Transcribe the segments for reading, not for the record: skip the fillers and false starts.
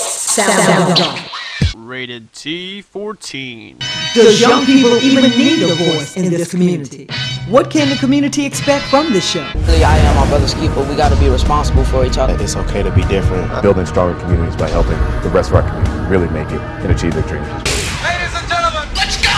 Sound off. Rated T14. Does young people even need a voice in this community? What can the community expect from this show? I am my brother's keeper. We got to be responsible for each other. It's okay to be different. Building stronger communities by helping the rest of our community really make it and achieve their dreams. Ladies and gentlemen, let's go!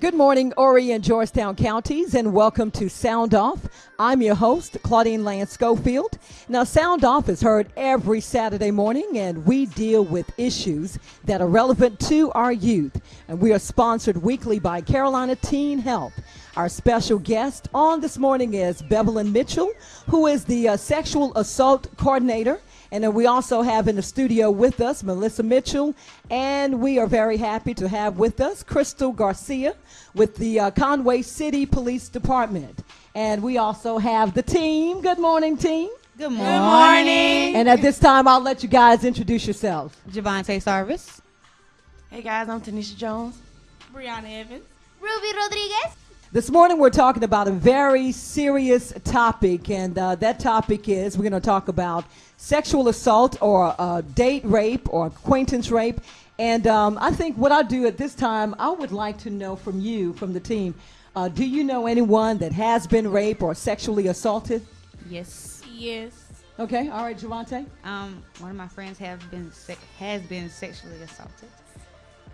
Good morning, Horry and Georgetown counties, and welcome to Sound Off. I'm your host, Claudine Lance Schofield. Now, Sound Off is heard every Saturday morning, and we deal with issues that are relevant to our youth. And we are sponsored weekly by Carolina Teen Health. Our special guest on this morning is Bevelyn Mitchell, who is the sexual assault coordinator. And then we also have in the studio with us Melissa Mitchell, and we are very happy to have with us Crystal Garcia with the Conway City Police Department. And we also have the team. Good morning, team. Good morning. Good morning. And at this time, I'll let you guys introduce yourselves. Javante Sarvis. Hey guys, I'm Tanisha Jones. Brianna Evans. Ruby Rodriguez. This morning we're talking about a very serious topic, and that topic is we're going to talk about sexual assault or date rape or acquaintance rape. And I think what I do at this time, I would like to know from you, from the team, do you know anyone that has been raped or sexually assaulted? Yes. Yes. Okay, all right, Javante. One of my friends has been sexually assaulted.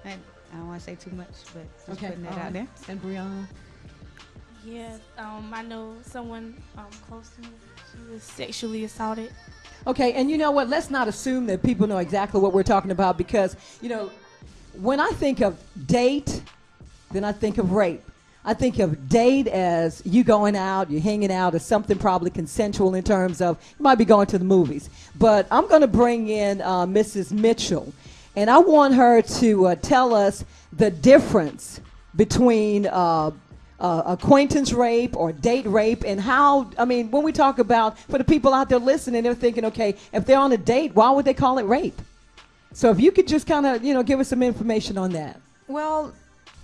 I don't want to say too much, but just putting that out there. And Brianna? Yes, I know someone close to me. She was sexually assaulted. Okay, and you know what? Let's not assume that people know exactly what we're talking about because, you know, when I think of date, then I think of rape. I think of date as you going out, you're hanging out, as something probably consensual in terms of you might be going to the movies. But I'm going to bring in Mrs. Mitchell, and I want her to tell us the difference between acquaintance rape or date rape and how, I mean, when we talk about, for the people out there listening, they're thinking, okay, if they're on a date, why would they call it rape? So if you could just kind of, you know, give us some information on that. Well,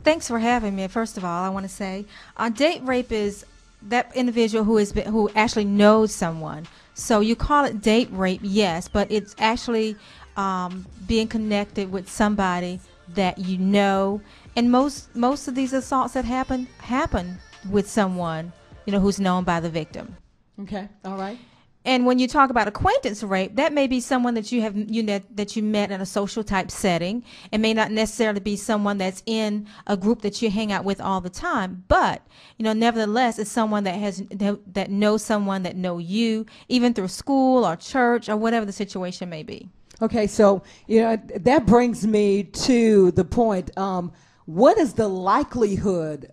thanks for having me. First of all, I want to say date rape is that individual who actually knows someone. So you call it date rape, yes, but it's actually being connected with somebody that you know. And most of these assaults that happen with someone, you know, who's known by the victim. Okay, all right. And when you talk about acquaintance rape, that may be someone that that you met in a social type setting. It may not necessarily be someone that's in a group that you hang out with all the time, but you know, nevertheless, it's someone that knows someone that know you, even through school or church or whatever the situation may be. Okay, so you know that brings me to the point. What is the likelihood,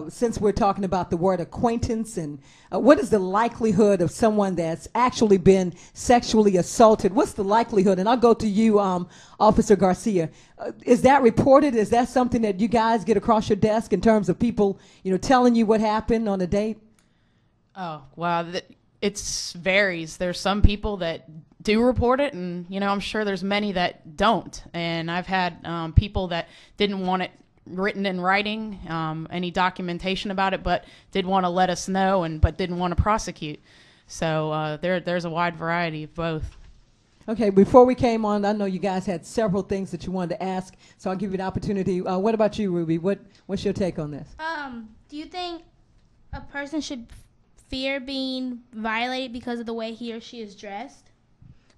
since we're talking about the word acquaintance, and what is the likelihood of someone that's actually been sexually assaulted? What's the likelihood? And I'll go to you, Officer Garcia. Is that reported? Is that something that you guys get across your desk in terms of people, you know, telling you what happened on a date? Oh, wow. It varies. There's some people that do report it, and, you know, I'm sure there's many that don't. And I've had people that didn't want it written in writing, any documentation about it, but did want to let us know, but didn't want to prosecute. So there's a wide variety of both. Okay, before we came on, I know you guys had several things that you wanted to ask, so I'll give you the opportunity. What about you, Ruby? What's your take on this? Do you think a person should fear being violated because of the way he or she is dressed?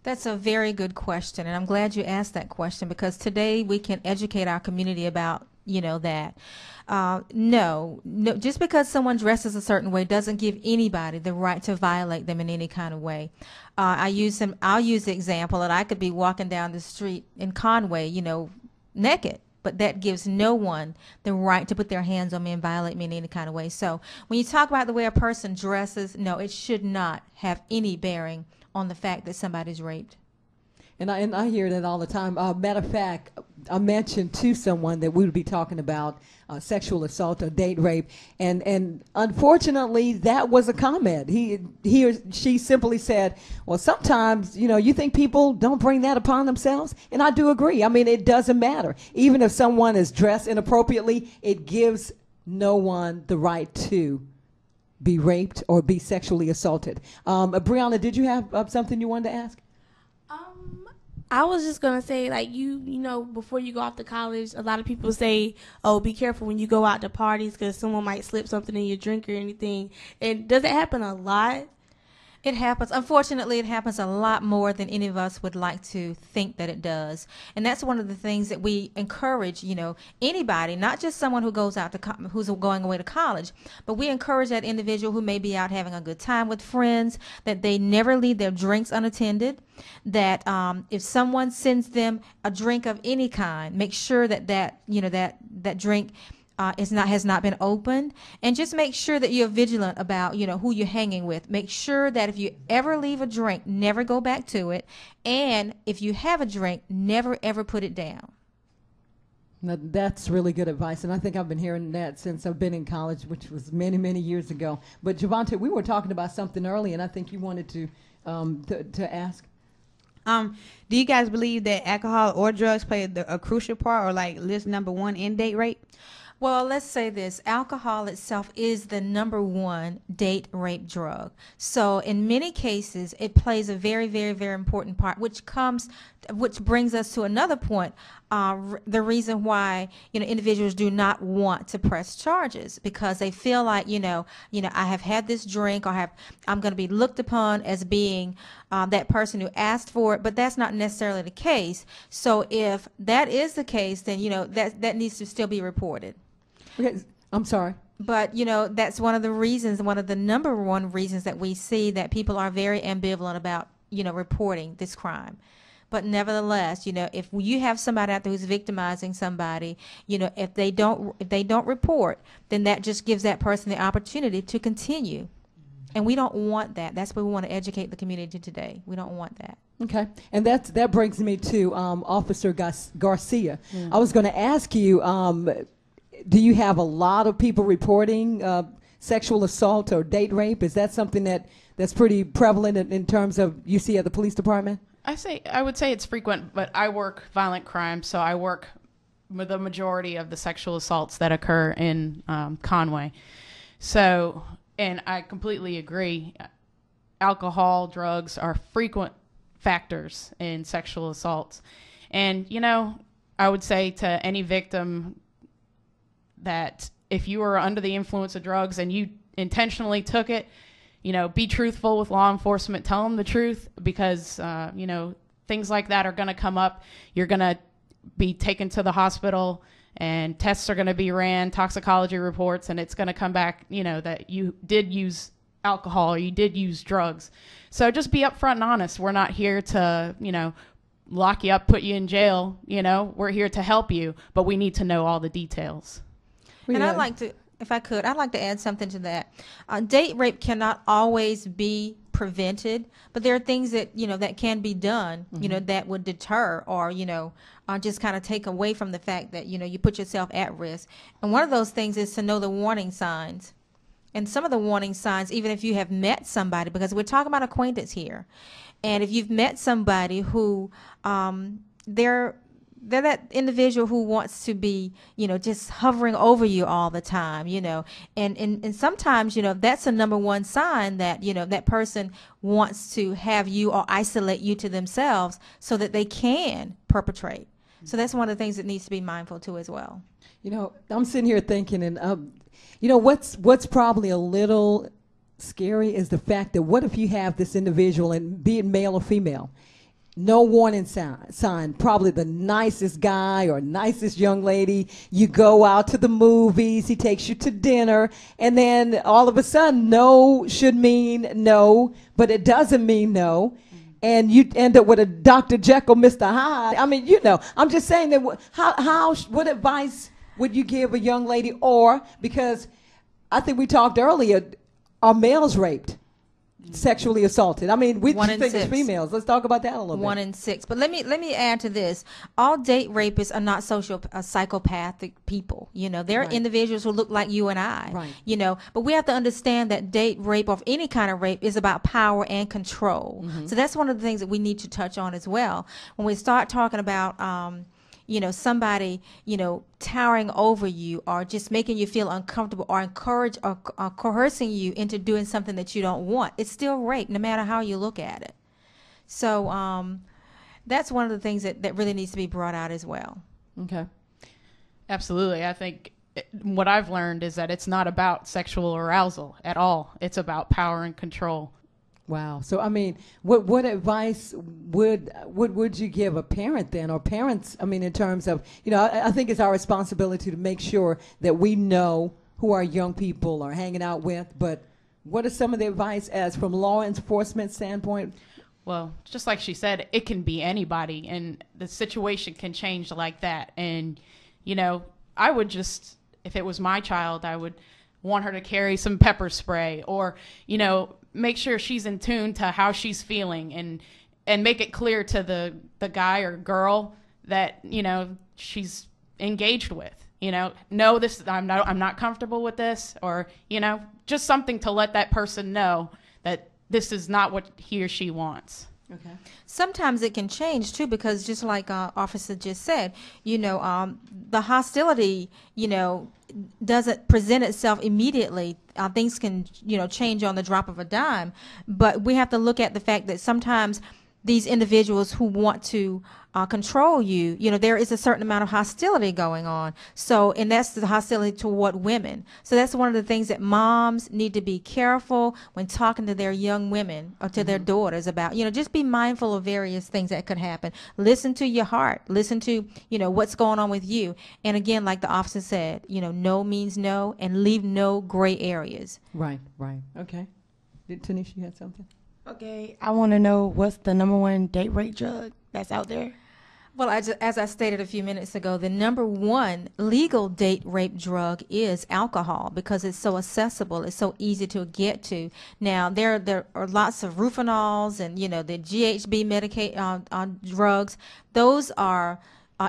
That's a very good question, and I'm glad you asked that question because today we can educate our community about, you know, that. No, just because someone dresses a certain way doesn't give anybody the right to violate them in any kind of way. I'll use the example that I could be walking down the street in Conway, you know, naked, but that gives no one the right to put their hands on me and violate me in any kind of way. So when you talk about the way a person dresses, no, it should not have any bearing on the fact that somebody's raped. And I hear that all the time. Matter of fact, I mentioned to someone that we would be talking about sexual assault or date rape, and unfortunately, that was a comment. He or she simply said, "Well, sometimes you think people don't bring that upon themselves," and I do agree. I mean, it doesn't matter. Even if someone is dressed inappropriately, it gives no one the right to be raped or be sexually assaulted. Brianna, did you have something you wanted to ask? I was just gonna say, like, you know, before you go off to college, a lot of people say, "Oh, be careful when you go out to parties because someone might slip something in your drink or anything." And does it happen a lot? It happens. Unfortunately, it happens a lot more than any of us would like to think that it does. And that's one of the things that we encourage, you know, anybody, not just someone who goes out to who's going away to college, but we encourage that individual who may be out having a good time with friends, that they never leave their drinks unattended, that if someone sends them a drink of any kind, make sure that that drink has not been opened, and just make sure that you're vigilant about, you know, who you're hanging with. Make sure that if you ever leave a drink, never go back to it, and if you have a drink, never ever put it down. Now, that's really good advice, and I think I've been hearing that since I've been in college, which was many, many years ago. But Javante, we were talking about something earlier, and I think you wanted to ask. Do you guys believe that alcohol or drugs play a crucial part, or like list number one in date rape? Well, let's say this. Alcohol itself is the number one date rape drug. So in many cases, it plays a very, very, very important part, which brings us to another point. The reason why, you know, individuals do not want to press charges, because they feel like, you know, I have had this drink, or I'm going to be looked upon as being that person who asked for it, but that's not necessarily the case. So if that is the case, then, you know, that needs to still be reported. Okay, I'm sorry. But, you know, that's one of the number one reasons that we see that people are very ambivalent about, you know, reporting this crime. But nevertheless, you know, if you have somebody out there who's victimizing somebody, you know, if they don't report, then that just gives that person the opportunity to continue. And we don't want that. That's what we want to educate the community today. We don't want that. Okay, and that brings me to Officer Garcia. I was going to ask you, do you have a lot of people reporting sexual assault or date rape? Is that something that's pretty prevalent in terms of you see at the police department? I would say it's frequent, but I work violent crime, so I work with the majority of the sexual assaults that occur in Conway. So, and I completely agree. Alcohol, drugs are frequent factors in sexual assaults. And, you know, I would say to any victim that if you are under the influence of drugs and you intentionally took it, you know, be truthful with law enforcement. Tell them the truth, because, you know, things like that are going to come up. You're going to be taken to the hospital and tests are going to be ran, toxicology reports, and it's going to come back, you know, that you did use alcohol or you did use drugs. So just be upfront and honest. We're not here to, you know, lock you up, put you in jail. You know, we're here to help you, but we need to know all the details. And I'd like to, if I could, I'd like to add something to that. Date rape cannot always be prevented, but there are things that, you know, that can be done, you know, that would deter or, you know, just kind of take away from the fact that, you know, you put yourself at risk. And one of those things is to know the warning signs. And some of the warning signs, even if you have met somebody, because we're talking about acquaintance here, and if you've met somebody who they're that individual who wants to be, you know, just hovering over you all the time, you know, and sometimes, you know, that's a number one sign that, you know, that person wants to have you or isolate you to themselves so that they can perpetrate. So that's one of the things that needs to be mindful too as well. You know, I'm sitting here thinking, and you know, what's probably a little scary is the fact that what if you have this individual, and be it male or female, no warning sign, probably the nicest guy or nicest young lady. You go out to the movies, he takes you to dinner, and then all of a sudden, no should mean no, but it doesn't mean no. And you end up with a Dr. Jekyll, Mr. Hyde. I mean, you know, I'm just saying that what advice would you give a young lady? Or, because I think we talked earlier, are males raped? Sexually assaulted. I mean, we think it's females. Let's talk about that a little bit. 1 in 6. But let me add to this. All date rapists are not psychopathic people. You know, they're individuals who look like you and I. Right. You know, but we have to understand that date rape or any kind of rape is about power and control. So that's one of the things that we need to touch on as well. When we start talking about you know, somebody, you know, towering over you or just making you feel uncomfortable or encourage or coercing you into doing something that you don't want, it's still rape no matter how you look at it. So that's one of the things that really needs to be brought out as well. Okay. Absolutely. I think what I've learned is that it's not about sexual arousal at all. It's about power and control. Wow. So, I mean, what advice would you give a parent then, or parents, I mean, in terms of, you know, I think it's our responsibility to make sure that we know who our young people are hanging out with, but what is some of the advice as from law enforcement standpoint? Well, just like she said, it can be anybody, and the situation can change like that. And, you know, I would just, if it was my child, I would want her to carry some pepper spray, or, you know, make sure she's in tune to how she's feeling, and make it clear to the guy or girl that, you know, she's engaged with. You know, no, this, I'm not comfortable with this, or, you know, just something to let that person know that this is not what he or she wants. Okay. Sometimes it can change too, because just like Officer just said, you know, the hostility, you know, doesn't present itself immediately. Things can, you know, change on the drop of a dime, but we have to look at the fact that sometimes these individuals who want to control you, you know, there is a certain amount of hostility going on. So, and that's the hostility toward women. So that's one of the things that moms need to be careful when talking to their young women or to their daughters about, you know, just be mindful of various things that could happen. Listen to your heart. Listen to, you know, what's going on with you. And again, like the officer said, you know, no means no, and leave no gray areas. Right, right. Okay. Did Tanisha, you had something? Okay, I want to know what's the #1 date rape drug that's out there? Well, as I stated a few minutes ago, the #1 legal date rape drug is alcohol, because it's so accessible, it's so easy to get to. Now, there are lots of Rufinols and, you know, the GHB drugs. Those are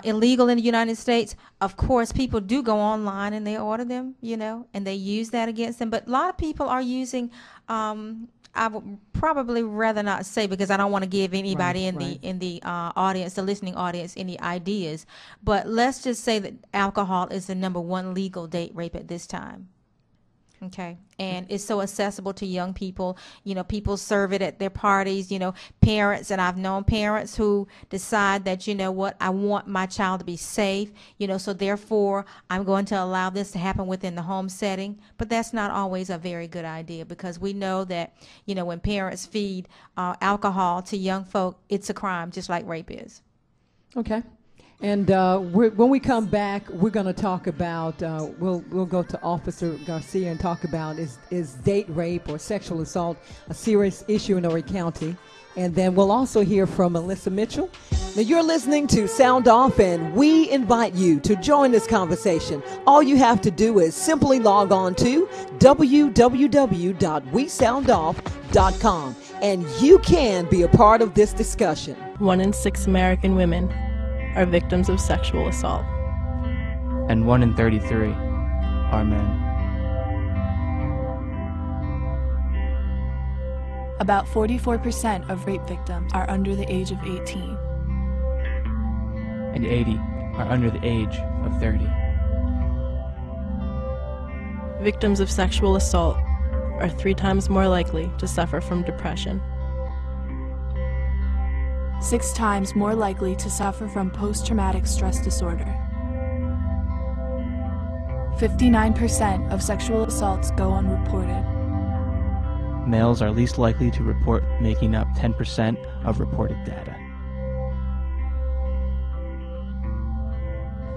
illegal in the United States. Of course, people do go online and they order them, you know, and they use that against them. But a lot of people are using I would probably rather not say, because I don't want to give anybody in the audience, the listening audience, any ideas. But let's just say that alcohol is the #1 legal date rape at this time. Okay, and it's so accessible to young people. You know, people serve it at their parties. You know, parents, and I've known parents who decide that, you know what, I want my child to be safe. You know, so therefore I'm going to allow this to happen within the home setting. But that's not always a very good idea, because we know that, you know, when parents feed alcohol to young folk, it's a crime, just like rape is. Okay. And when we come back, we're going to talk about, we'll go to Officer Garcia and talk about is date rape or sexual assault a serious issue in Horry County? And then we'll also hear from Melissa Mitchell. Now, you're listening to Sound Off, and we invite you to join this conversation. All you have to do is simply log on to www.wesoundoff.com, and you can be a part of this discussion. 1 in 6 American women are victims of sexual assault. And 1 in 33 are men. About 44% of rape victims are under the age of 18. And 80 are under the age of 30. Victims of sexual assault are 3 times more likely to suffer from depression. 6 times more likely to suffer from post-traumatic stress disorder. 59% of sexual assaults go unreported. Males are least likely to report, making up 10% of reported data.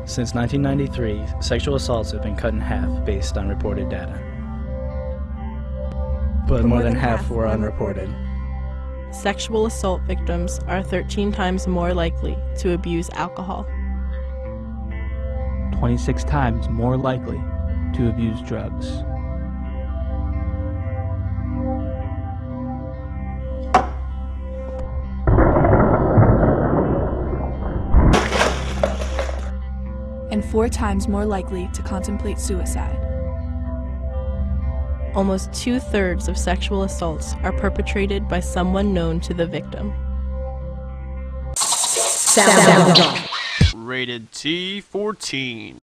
Since 1993, sexual assaults have been cut in half based on reported data. But more than half were unreported. Sexual assault victims are 13 times more likely to abuse alcohol. 26 times more likely to abuse drugs. And 4 times more likely to contemplate suicide. Almost 2/3 of sexual assaults are perpetrated by someone known to the victim. Rated T14.